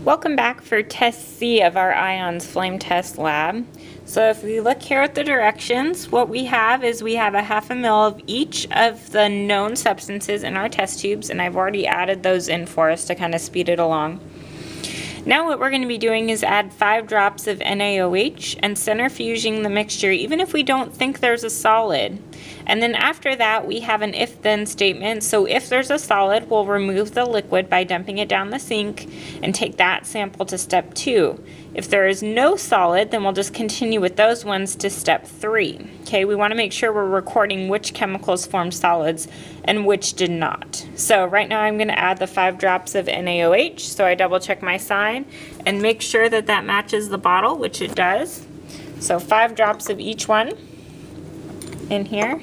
Welcome back for test C of our ions flame test lab. So if we look here at the directions, what we have is we have a 1/2 ml of each of the known substances in our test tubes, and I've already added those in for us to kind of speed it along. Now what we're going to be doing is add 5 drops of NaOH and centrifuging the mixture even if we don't think there's a solid. And then after that we have an if-then statement. So if there's a solid, we'll remove the liquid by dumping it down the sink and take that sample to step 2. If there is no solid, then we'll just continue with those ones to step 3. Okay, we want to make sure we're recording which chemicals formed solids and which did not. So right now I'm going to add the 5 drops of NaOH. So I double check my sign and make sure that that matches the bottle, which it does. So 5 drops of each one in here.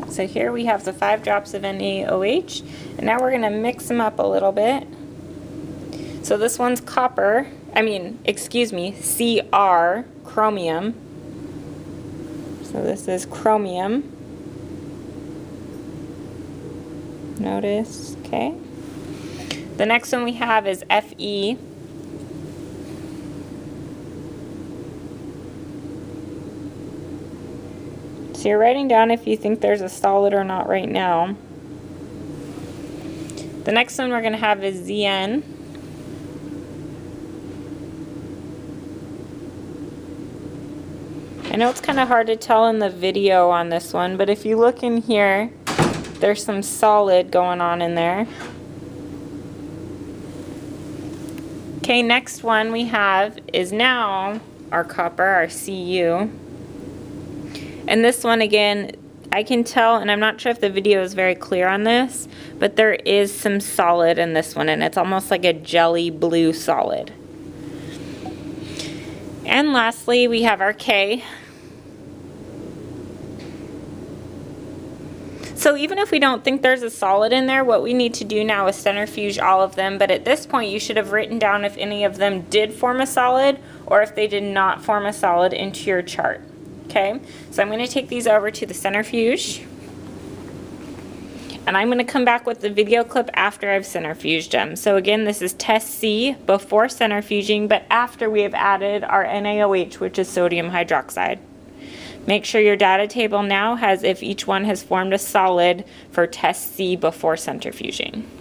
So here we have the 5 drops of NaOH, and now we're going to mix them up a little bit. So this one's Cr, chromium. So this is chromium. Notice, okay. The next one we have is Fe. So you're writing down if you think there's a solid or not right now. The next one we're going to have is Zn. I know it's kind of hard to tell in the video on this one, but if you look in here, there's some solid going on in there. Okay, next one we have is now our copper, our Cu. And this one again, I can tell, and I'm not sure if the video is very clear on this, but there is some solid in this one, and it's almost like a jelly blue solid. And lastly, we have our K. So even if we don't think there's a solid in there, what we need to do now is centrifuge all of them, but at this point you should have written down if any of them did form a solid or if they did not form a solid into your chart. Okay, so I'm going to take these over to the centrifuge, and I'm going to come back with the video clip after I've centrifuged them. So again, this is test C before centrifuging, but after we have added our NaOH, which is sodium hydroxide. Make sure your data table now has if each one has formed a solid for test C before centrifuging.